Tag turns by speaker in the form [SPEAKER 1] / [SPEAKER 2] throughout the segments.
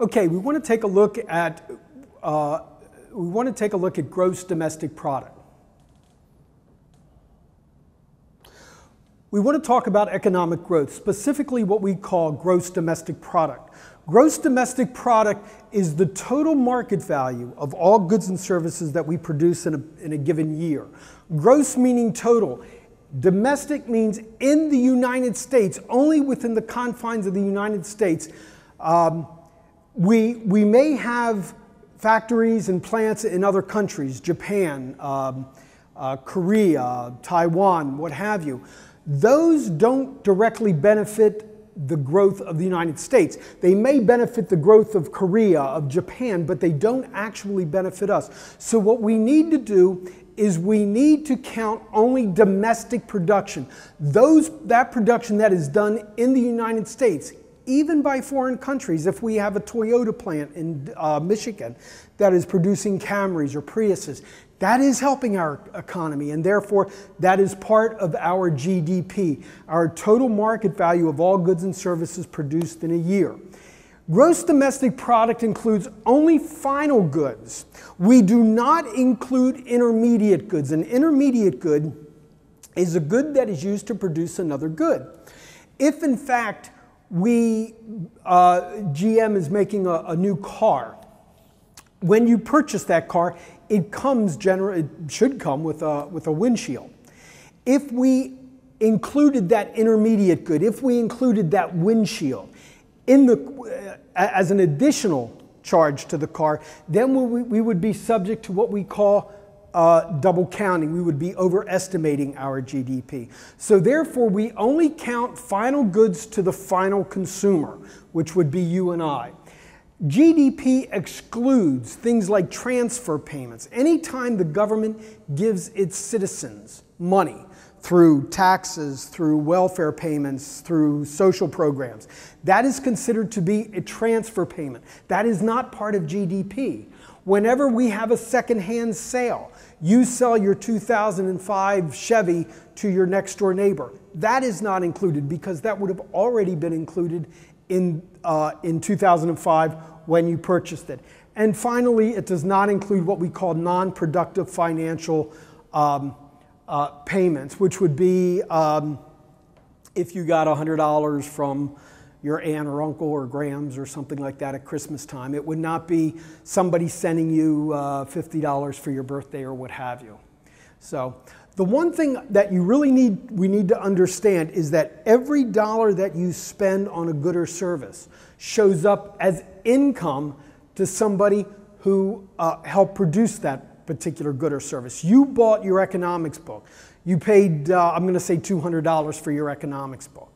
[SPEAKER 1] Okay, we want to take a look at gross domestic product. We want to talk about economic growth, specifically what we call gross domestic product. Gross domestic product is the total market value of all goods and services that we produce in a given year. Gross meaning total. Domestic means in the United States, only within the confines of the United States. We may have factories and plants in other countries, Japan, Korea, Taiwan, what have you. Those don't directly benefit the growth of the United States. They may benefit the growth of Korea, of Japan, but they don't actually benefit us. So what we need to do is we need to count only domestic production. That production that is done in the United States, even by foreign countries. If we have a Toyota plant in Michigan that is producing Camrys or Priuses, that is helping our economy, and therefore that is part of our GDP, our total market value of all goods and services produced in a year. Gross domestic product includes only final goods. We do not include intermediate goods. An intermediate good is a good that is used to produce another good. If in fact GM is making a new car, when you purchase that car, it should come with a windshield. If we included that intermediate good, if we included that windshield as an additional charge to the car, then we would be subject to what we call double counting. We would be overestimating our GDP. So therefore, we only count final goods to the final consumer, which would be you and I. GDP excludes things like transfer payments. Anytime the government gives its citizens money through taxes, through welfare payments, through social programs, that is considered to be a transfer payment. That is not part of GDP. Whenever we have a secondhand sale, you sell your 2005 Chevy to your next door neighbor. That is not included because that would have already been included in 2005 when you purchased it. And finally, it does not include what we call non-productive financial payments, which would be if you got $100 from your aunt or uncle or Grams or something like that at Christmas time. It would not be somebody sending you $50 for your birthday or what have you. So the one thing that we need to understand is that every dollar that you spend on a good or service shows up as income to somebody who helped produce that particular good or service. You bought your economics book. You paid, I'm going to say $200 for your economics book.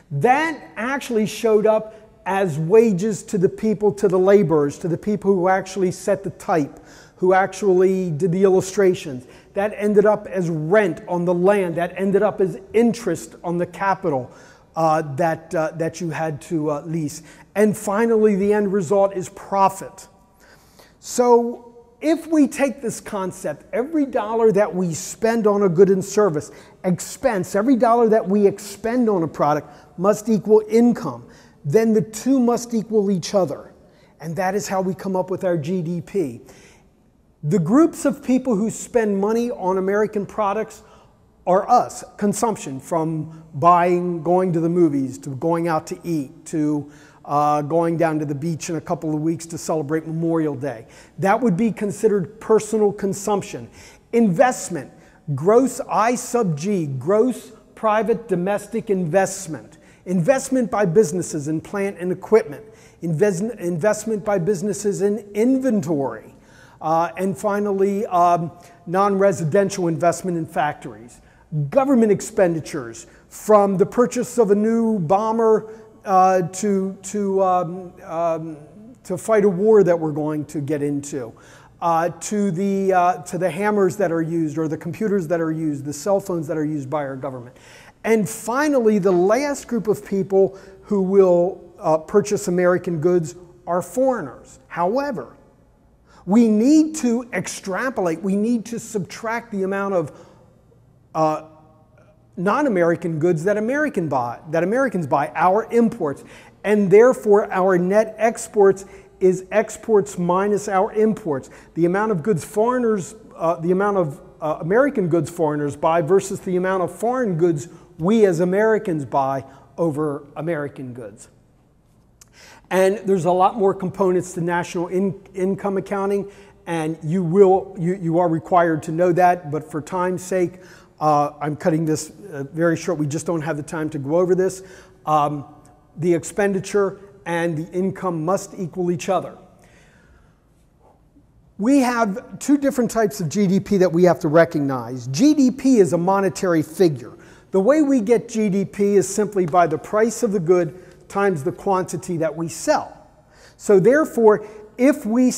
[SPEAKER 1] That actually showed up as wages to the people, to the laborers, to the people who actually set the type, who actually did the illustrations. That ended up as rent on the land. That ended up as interest on the capital that you had to lease. And finally, the end result is profit. So if we take this concept, every dollar that we spend on a good and service, expense, every dollar that we expend on a product must equal income, then the two must equal each other. And that is how we come up with our GDP. The groups of people who spend money on American products are us, consumption, from buying, going to the movies, to going out to eat, to going down to the beach in a couple of weeks to celebrate Memorial Day. That would be considered personal consumption. Investment, gross I sub G, gross private domestic investment. Investment by businesses in plant and equipment. Investment by businesses in inventory. And finally, non-residential investment in factories. Government expenditures, from the purchase of a new bomber to fight a war that we're going to get into, to the hammers that are used, or the computers that are used, the cell phones that are used by our government. And finally, the last group of people who will purchase American goods are foreigners. However, we need to extrapolate, we need to subtract the amount of non-American goods that Americans buy, our imports, and therefore our net exports is exports minus our imports. The amount of goods foreigners, the amount of American goods foreigners buy versus the amount of foreign goods we as Americans buy over American goods. And there's a lot more components to national income accounting, and you are required to know that, but for time's sake, I'm cutting this very short. We just don't have the time to go over this. The expenditure and the income must equal each other. We have two different types of GDP that we have to recognize. GDP is a monetary figure. The way we get GDP is simply by the price of the good times the quantity that we sell. So therefore, if we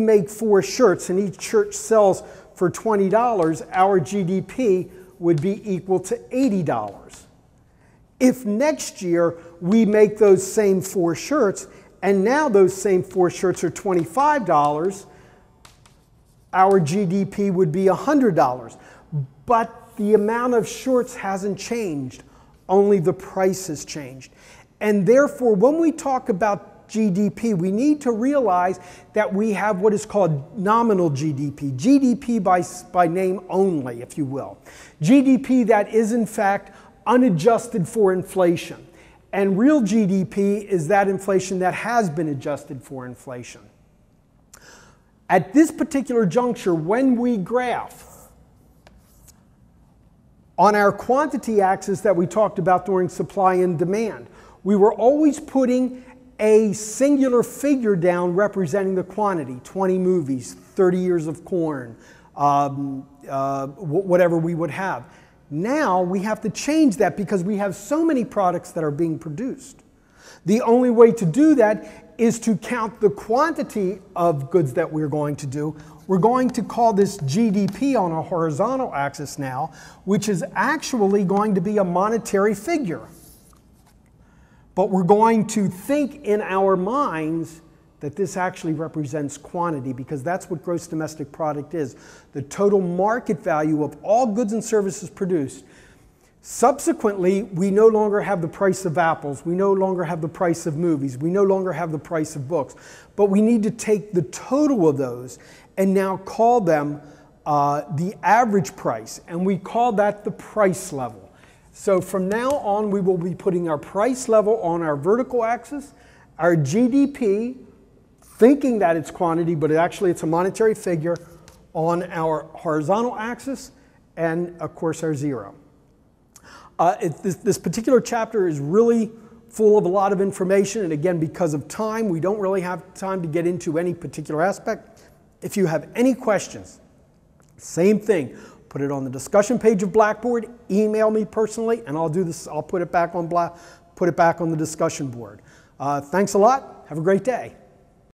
[SPEAKER 1] make 4 shirts and each shirt sells for $20, our GDP would be equal to $80. If next year we make those same 4 shirts and now those same 4 shirts are $25, our GDP would be $100. But the amount of shirts hasn't changed, only the price has changed. And therefore, when we talk about GDP, we need to realize that we have what is called nominal GDP, GDP by name only, if you will. GDP that is in fact unadjusted for inflation. And real GDP is that inflation that has been adjusted for inflation. At this particular juncture, when we graph, on our quantity axis that we talked about during supply and demand, we were always putting a singular figure down representing the quantity, 20 movies, 30 years of corn, whatever we would have. Now we have to change that because we have so many products that are being produced. The only way to do that is to count the quantity of goods that we're going to do. We're going to call this GDP on a horizontal axis now, which is actually going to be a monetary figure. But we're going to think in our minds that this actually represents quantity, because that's what gross domestic product is, the total market value of all goods and services produced. Subsequently, we no longer have the price of apples, we no longer have the price of movies, we no longer have the price of books, but we need to take the total of those and now call them the average price, and we call that the price level. So from now on, we will be putting our price level on our vertical axis, our GDP, thinking that it's quantity, but actually it's a monetary figure, on our horizontal axis, and of course our zero. This particular chapter is really full of a lot of information, and again, because of time, we don't really have time to get into any particular aspect. If you have any questions, same thing. Put it on the discussion page of Blackboard, email me personally, and I'll do this. I'll put it back on the discussion board. Thanks a lot. Have a great day.